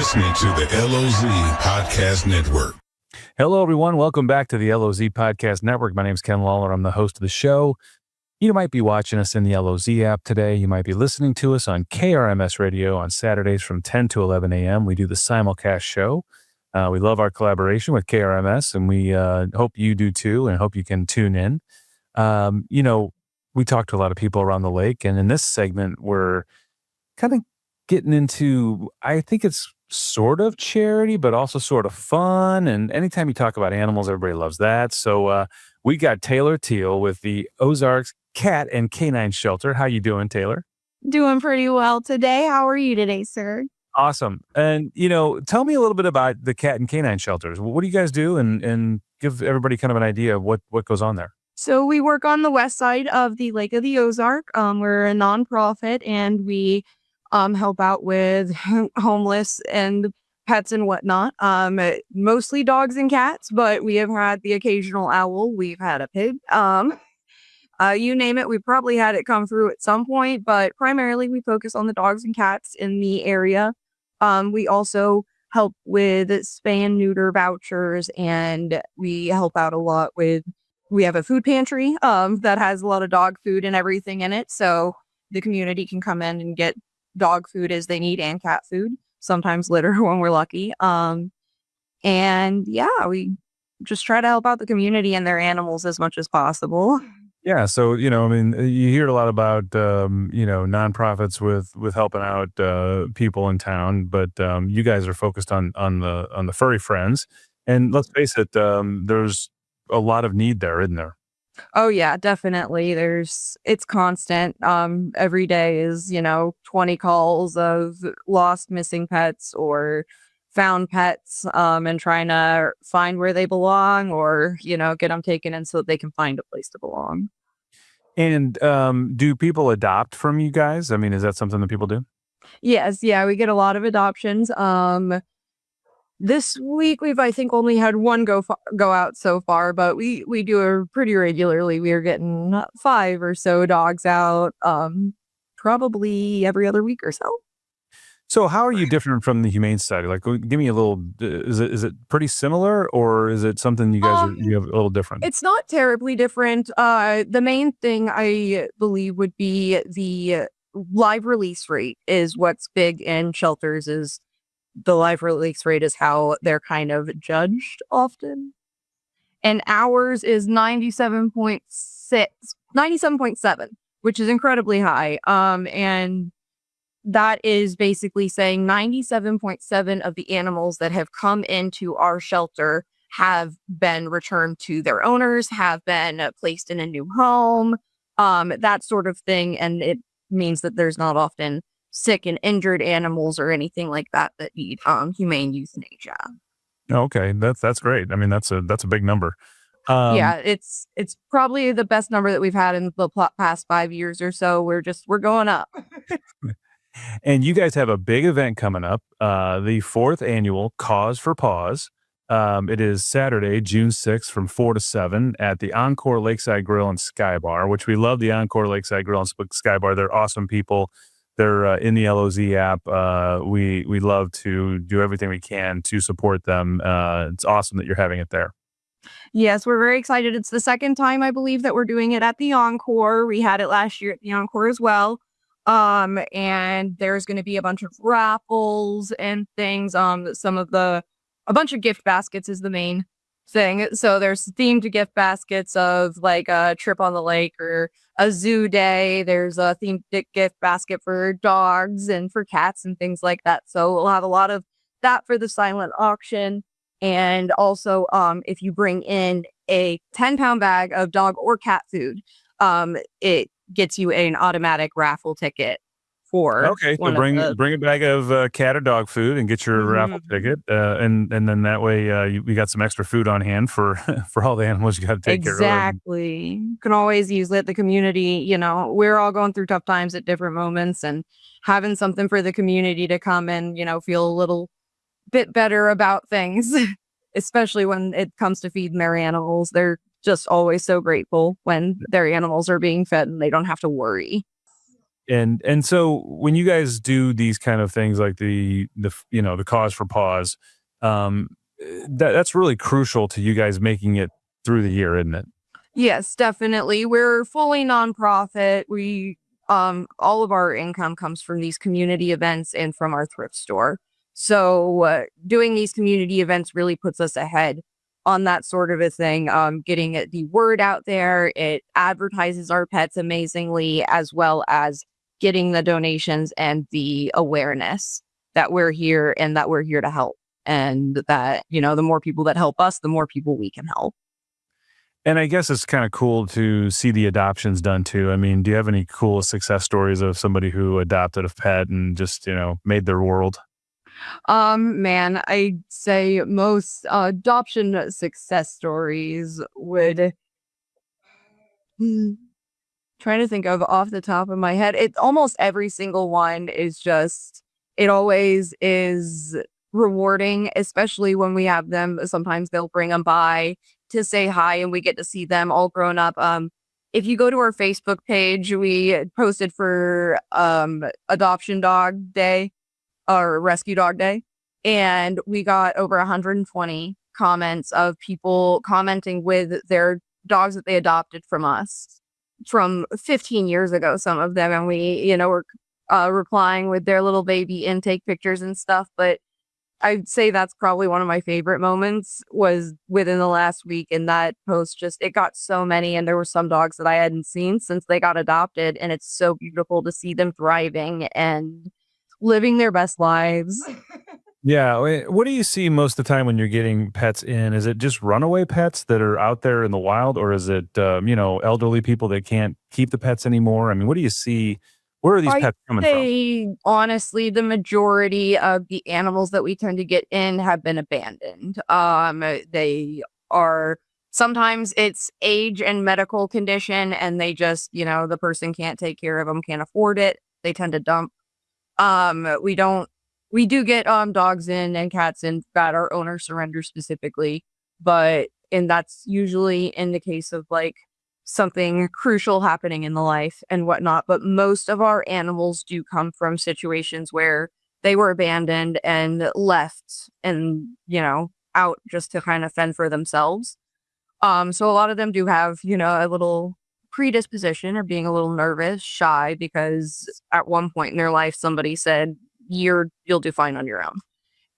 listening to the LOZ Podcast Network. Hello, everyone. Welcome back to the LOZ Podcast Network. My name is Ken Lawler. I'm the host of the show. You might be watching us in the LOZ app today. You might be listening to us on KRMS radio on Saturdays from 10 to 11 a.m. We do the Simulcast show. We love our collaboration with KRMS, and we hope you do too, and hope you can tune in. We talk to a lot of people around the lake, and in this segment, we're kind of getting into, I think it's sort of charity, but also sort of fun. And anytime you talk about animals, everybody loves that. So we got Taylor Teal with the Ozarks Cat and Canine Shelter. How you doing, Taylor? Doing pretty well today. How are you today, sir? Awesome. And, tell me a little bit about the Cat and Canine Shelters. What do you guys do? And give everybody kind of an idea of what goes on there. So we work on the west side of the Lake of the Ozark. We're a nonprofit, and we help out with homeless and pets and whatnot. Mostly dogs and cats, but we have had the occasional owl. We've had a pig. You name it, we probably had it come through at some point, but primarily we focus on the dogs and cats in the area. We also help with spay and neuter vouchers, and we help out a lot with, we have a food pantry that has a lot of dog food and everything in it. So the community can come in and get dog food as they need and cat food, sometimes litter when we're lucky. We just try to help out the community and their animals as much as possible. Yeah. So, you hear a lot about, nonprofits with helping out people in town, but you guys are focused on the furry friends. And let's face it, there's a lot of need there, isn't there? Oh, yeah, definitely. It's constant. Every day is, 20 calls of lost, missing pets or found pets, and trying to find where they belong or, get them taken in so that they can find a place to belong. And do people adopt from you guys? I mean, is that something that people do? Yes. Yeah, we get a lot of adoptions. This week we've, I think, only had one go out so far, but we do it pretty regularly. We are getting 5 or so dogs out, probably every other week or so. So how are you different from the Humane Society? Like, give me a little, is it pretty similar, or is it something you guys you have a little different? It's not terribly different. The main thing I believe would be the live release rate is what's big in shelters. Is the live release rate is how they're kind of judged often. And ours is 97.7, which is incredibly high. And that is basically saying 97.7 of the animals that have come into our shelter have been returned to their owners, have been placed in a new home, that sort of thing. And it means that there's not often sick and injured animals or anything like that need humane euthanasia. Okay, that's great. I mean, that's a big number. It's probably the best number that we've had in the past 5 years or so. We're going up. And you guys have a big event coming up, the 4th annual Cause for Paws. It is Saturday, June 6th from 4 to 7 at the Encore Lakeside Grill and Sky Bar, which we love the Encore Lakeside Grill and Sky Bar. They're awesome people. They're in the LOZ app. We love to do everything we can to support them. It's awesome that you're having it there. Yes, we're very excited. It's the second time, I believe, that we're doing it at the Encore. We had it last year at the Encore as well. And there's going to be a bunch of raffles and things. A bunch of gift baskets is the main thing. So there's themed gift baskets of like a trip on the lake or a zoo day. There's a themed gift basket for dogs and for cats and things like that. So we'll have a lot of that for the silent auction. And also, if you bring in a 10-pound bag of dog or cat food, it gets you an automatic raffle ticket for. Okay, so bring a bag of cat or dog food and get your raffle ticket, and then that way we got some extra food on hand for all the animals you got to take care of. Exactly. You can always use it. The community, we're all going through tough times at different moments, and having something for the community to come and feel a little bit better about things, especially when it comes to feeding their animals. They're just always so grateful when their animals are being fed and they don't have to worry. And so when you guys do these kind of things like the cause for pause, that's really crucial to you guys making it through the year, isn't it? Yes, definitely. We're fully nonprofit. We all of our income comes from these community events and from our thrift store. So doing these community events really puts us ahead on that sort of a thing. Getting the word out there, it advertises our pets amazingly, as well as getting the donations and the awareness that we're here and that we're here to help. And that, the more people that help us, the more people we can help. And I guess it's kind of cool to see the adoptions done too. I mean, do you have any cool success stories of somebody who adopted a pet and just, made their world? Man, I'd say most adoption success stories would trying to think of off the top of my head. It almost every single one is just it always is rewarding, especially when we have them. Sometimes they'll bring them by to say hi and we get to see them all grown up. If you go to our Facebook page, we posted for Adoption Dog Day or Rescue Dog Day, and we got over 120 comments of people commenting with their dogs that they adopted from us from 15 years ago, some of them, and we were replying with their little baby intake pictures and stuff. But I'd say that's probably one of my favorite moments was within the last week. And that post it got so many. And there were some dogs that I hadn't seen since they got adopted. And it's so beautiful to see them thriving and living their best lives. Yeah. What do you see most of the time when you're getting pets in? Is it just runaway pets that are out there in the wild? Or is it, elderly people that can't keep the pets anymore? I mean, what do you see? Where are these pets coming from? Honestly, the majority of the animals that we tend to get in have been abandoned. They are sometimes it's age and medical condition, and they just, the person can't take care of them, can't afford it. They tend to dump. We do get dogs in and cats in that our owner surrenders specifically, and that's usually in the case of like something crucial happening in the life and whatnot. But most of our animals do come from situations where they were abandoned and left and, out just to kind of fend for themselves. So a lot of them do have, a little predisposition or being a little nervous, shy, because at one point in their life, somebody said, you'll do fine on your own.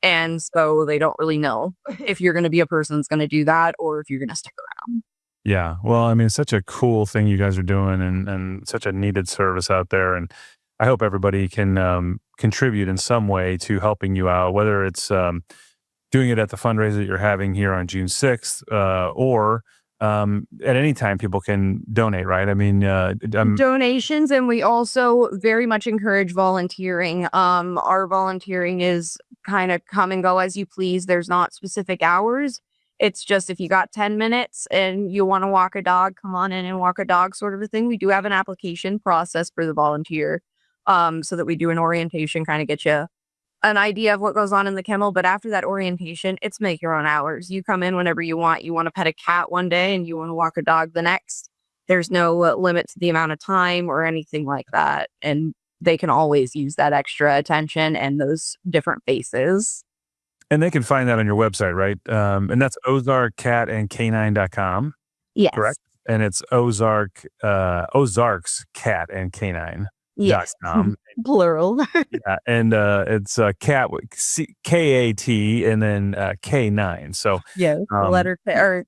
And so they don't really know if you're going to be a person that's going to do that or if you're going to stick around. Yeah. Well, I mean, it's such a cool thing you guys are doing and such a needed service out there. And I hope everybody can contribute in some way to helping you out, whether it's doing it at the fundraiser that you're having here on June 6th or at any time people can donate, right? I mean, donations. And we also very much encourage volunteering. Our volunteering is kind of come and go as you please. There's not specific hours. It's just if you got 10 minutes and you want to walk a dog, come on in and walk a dog sort of a thing. We do have an application process for the volunteer so that we do an orientation, kind of get you an idea of what goes on in the kennel. But after that orientation, it's make your own hours. You come in whenever you want. You want to pet a cat one day and you want to walk a dog the next. There's no limit to the amount of time or anything like that. And they can always use that extra attention and those different faces. And they can find that on your website, right? And that's ozarkcatandcanine.com. Yes. Correct? And it's Ozark's Cat and Canine. Yes. Plural. Yeah. And it's cat, K-A-T, and then K9. So yeah, letter K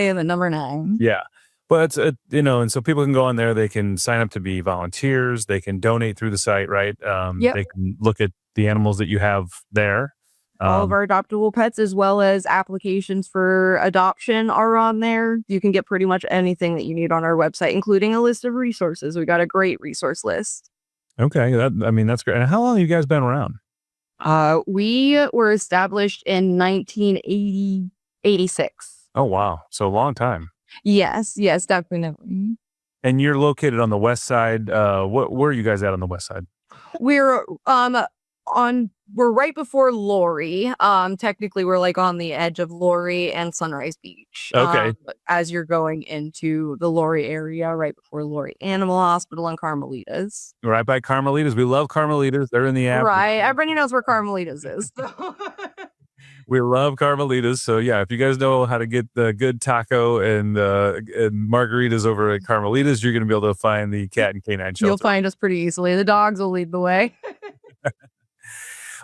and the number 9. Yeah. But it's, and so people can go on there, they can sign up to be volunteers, they can donate through the site, right? Yep. They can look at the animals that you have there. All of our adoptable pets, as well as applications for adoption, are on there. You can get pretty much anything that you need on our website, including a list of resources. We got a great resource list. Okay. That's great. And how long have you guys been around? We were established in 1986. Oh, wow. So a long time. Yes, definitely. And you're located on the west side. Where are you guys at on the west side? We're we're right before Lori. Technically we're like on the edge of Lori and Sunrise Beach. Okay. As you're going into the Lori area, right before Lori Animal Hospital and Carmelitas. Right by Carmelitas. We love Carmelitas. They're in the app. Right. Everybody knows where Carmelitas is. We love Carmelitas. So yeah, if you guys know how to get the good taco and margaritas over at Carmelitas, you're going to be able to find the cat and canine shelter. You'll find us pretty easily. The dogs will lead the way.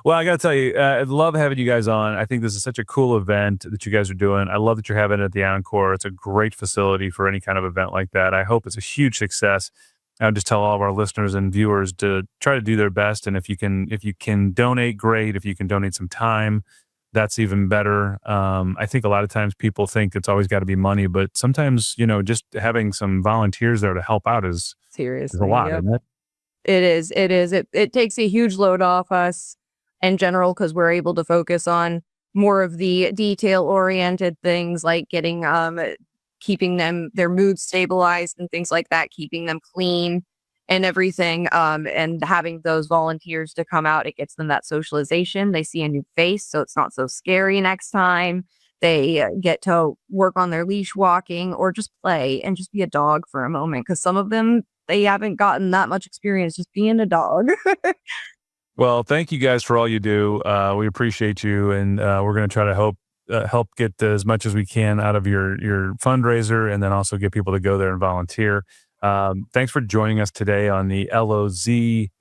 Well, I got to tell you, I love having you guys on. I think this is such a cool event that you guys are doing. I love that you're having it at the Encore. It's a great facility for any kind of event like that. I hope it's a huge success. I would just tell all of our listeners and viewers to try to do their best. And if you can donate, great. If you can donate some time, that's even better. I think a lot of times people think it's always got to be money, but sometimes, just having some volunteers there to help out is Seriously, a lot, yep. isn't it? It is. It takes a huge load off us in general, because we're able to focus on more of the detail-oriented things, like getting keeping their mood stabilized and things like that, keeping them clean and everything, and having those volunteers to come out. It gets them that socialization. They see a new face, so it's not so scary next time. They get to work on their leash walking or just play and just be a dog for a moment, because some of them, they haven't gotten that much experience just being a dog. Well, thank you guys for all you do. We appreciate you, and we're going to try to help get as much as we can out of your fundraiser, and then also get people to go there and volunteer. Thanks for joining us today on the LOZ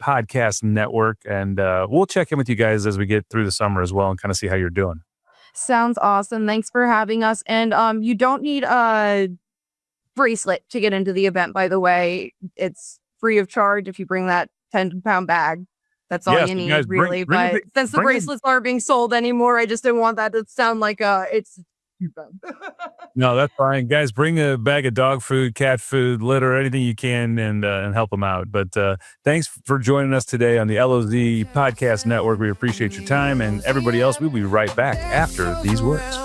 Podcast Network, and we'll check in with you guys as we get through the summer as well and kind of see how you're doing. Sounds awesome. Thanks for having us. And you don't need a bracelet to get into the event, by the way. It's free of charge if you bring that 10-pound bag. That's all you need, guys, really. But since the bracelets aren't being sold anymore, I just didn't want that to sound like it's too bad. No, that's fine. Guys, bring a bag of dog food, cat food, litter, anything you can, and help them out. But thanks for joining us today on the LOZ Podcast Network. We appreciate your time. And everybody else, we'll be right back after these words.